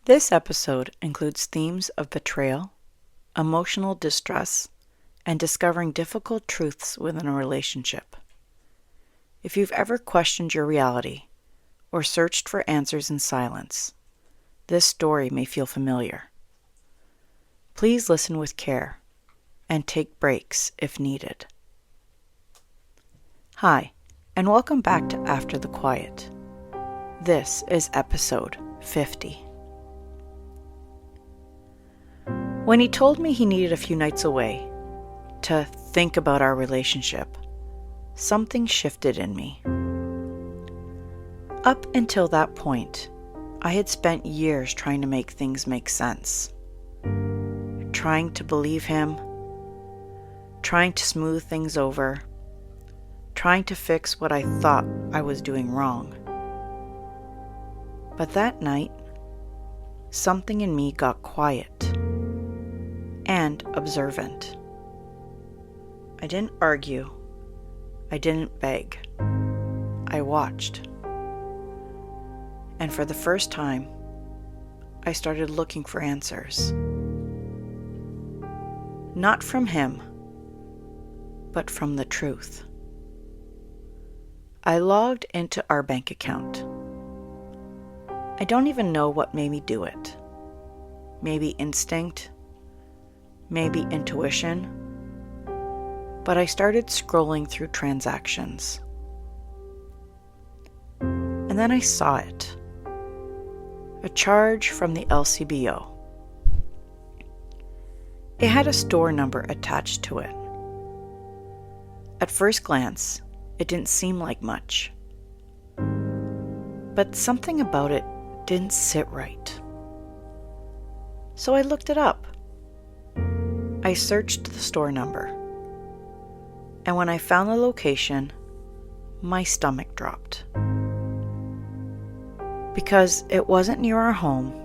This episode includes themes of betrayal, emotional distress, and discovering difficult truths within a relationship. If you've ever questioned your reality or searched for answers in silence, this story may feel familiar. Please listen with care and take breaks if needed. Hi, and welcome back to After the Quiet. This is episode 50. When he told me he needed a few nights away to think about our relationship, something shifted in me. Up until that point, I had spent years trying to make things make sense. Trying to believe him, trying to smooth things over, trying to fix what I thought I was doing wrong. But that night, something in me got quiet and observant. I didn't argue. I didn't beg. I watched. And for the first time, I started looking for answers. Not from him, but from the truth. I logged into our bank account. I don't even know what made me do it. Maybe instinct, maybe intuition, but I started scrolling through transactions. And then I saw it. A charge from the LCBO. It had a store number attached to it. At first glance, it didn't seem like much. But something about it didn't sit right. So I looked it up. I searched the store number. And when I found the location, my stomach dropped. Because it wasn't near our home,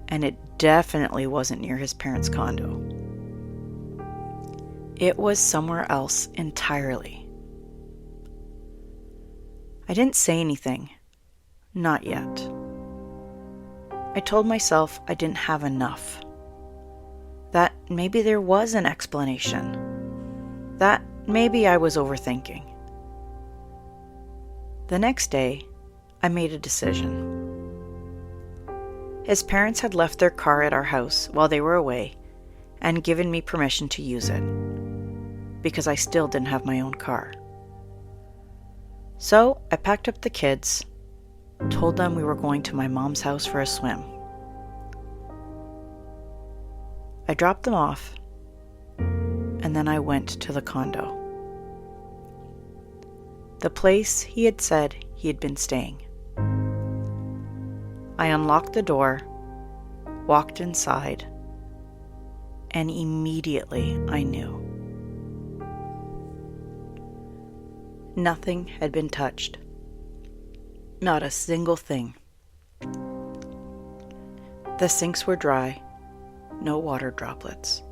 and it definitely wasn't near his parents' condo. It was somewhere else entirely. I didn't say anything. Not yet. I told myself I didn't have enough. That maybe there was an explanation. That maybe I was overthinking. The next day, I made a decision. His parents had left their car at our house while they were away and given me permission to use it, because I still didn't have my own car. So I packed up the kids, told them we were going to my mom's house for a swim. I dropped them off, and then I went to the condo. The place he had said he had been staying. I unlocked the door, walked inside, and immediately I knew. Nothing had been touched. Not a single thing. The sinks were dry, no water droplets.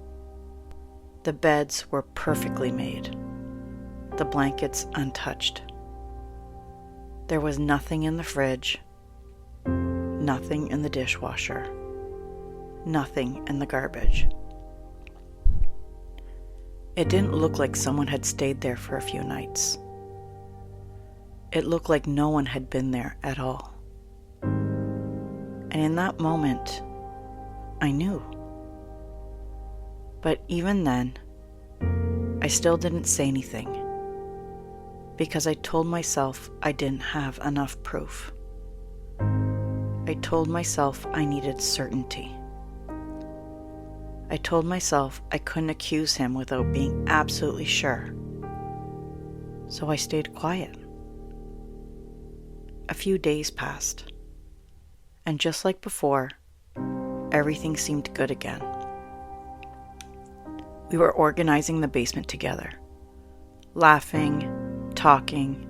The beds were perfectly made, the blankets untouched. There was nothing in the fridge, nothing in the dishwasher, nothing in the garbage. It didn't look like someone had stayed there for a few nights. It looked like no one had been there at all. And in that moment, I knew. But even then, I still didn't say anything, because I told myself I didn't have enough proof. I told myself I needed certainty. I told myself I couldn't accuse him without being absolutely sure. So I stayed quiet. A few days passed, and just like before, everything seemed good again. We were organizing the basement together, laughing, talking.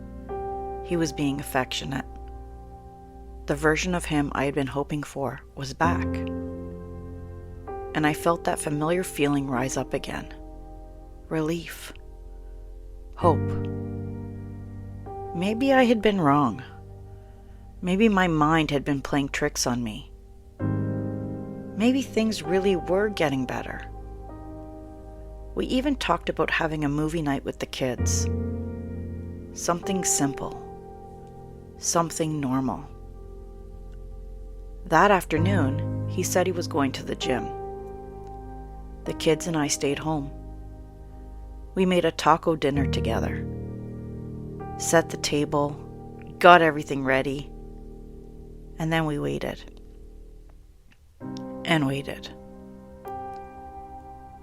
He was being affectionate. The version of him I had been hoping for was back. And I felt that familiar feeling rise up again. Relief. Hope. Maybe I had been wrong. Maybe my mind had been playing tricks on me. maybe things really were getting better. We even talked about having a movie night with the kids. Something simple. Something normal. That afternoon, he said he was going to the gym. The kids and I stayed home. We made a taco dinner together. Set the table, got everything ready, and then we waited. And waited.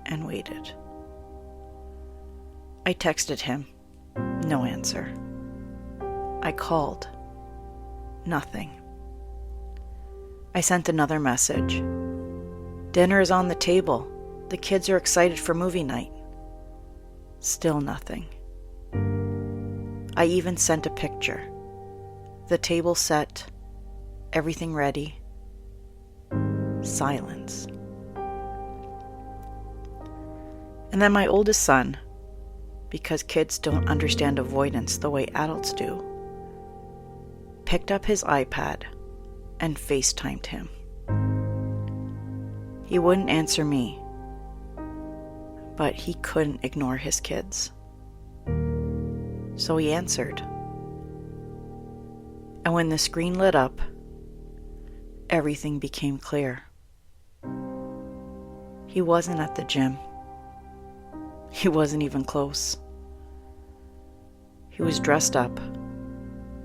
And waited. I texted him. No answer. I called. Nothing. I sent another message. Dinner is on the table. The kids are excited for movie night. Still nothing. I even sent a picture. The table set. Everything ready. Silence. And then my oldest son, because kids don't understand avoidance the way adults do, picked up his iPad and FaceTimed him. He wouldn't answer me, but he couldn't ignore his kids. So he answered. And when the screen lit up, everything became clear. He wasn't at the gym. He wasn't even close. He was dressed up,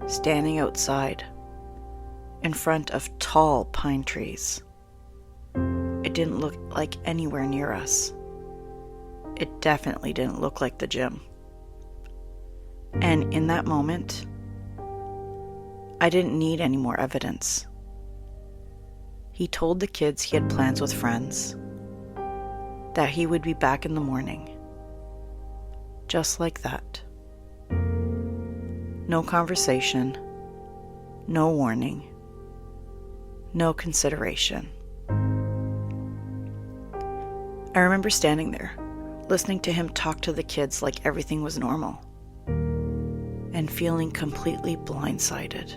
standing outside, in front of tall pine trees. It didn't look like anywhere near us. It definitely didn't look like the gym. And in that moment, I didn't need any more evidence. He told the kids he had plans with friends, that he would be back in the morning. Just like that. No conversation, no warning, no consideration. I remember standing there, listening to him talk to the kids like everything was normal, and feeling completely blindsided.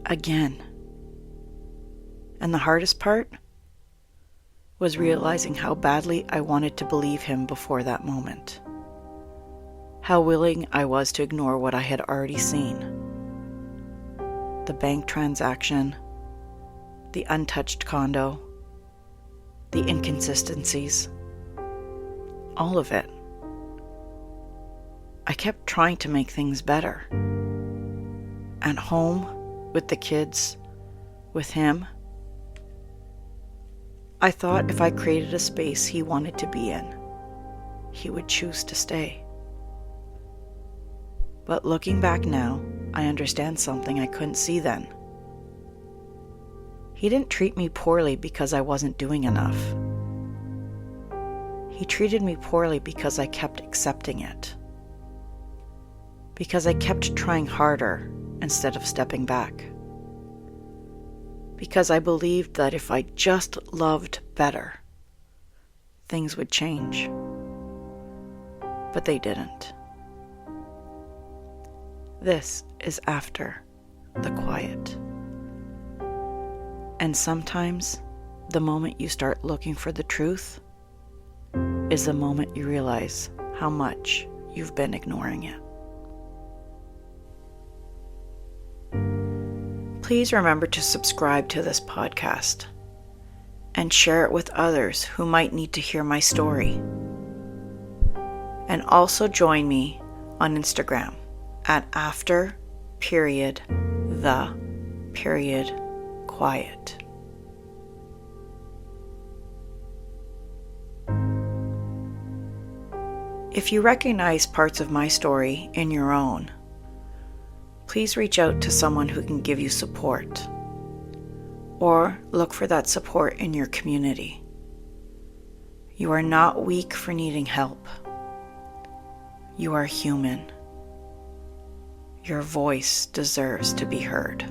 Again. And the hardest part was realizing how badly I wanted to believe him before that moment. How willing I was to ignore what I had already seen. The bank transaction, the untouched condo, the inconsistencies, all of it. I kept trying to make things better. At home, with the kids, with him. I thought if I created a space he wanted to be in, he would choose to stay. But looking back now, I understand something I couldn't see then. He didn't treat me poorly because I wasn't doing enough. He treated me poorly because I kept accepting it. Because I kept trying harder instead of stepping back. Because I believed that if I just loved better, things would change. But they didn't. This is after the quiet. And sometimes, the moment you start looking for the truth is the moment you realize how much you've been ignoring it. Please remember to subscribe to this podcast and share it with others who might need to hear my story. And also join me on Instagram at after.the.quiet. If you recognize parts of my story in your own, please reach out to someone who can give you support, or look for that support in your community. You are not weak for needing help. You are human. Your voice deserves to be heard.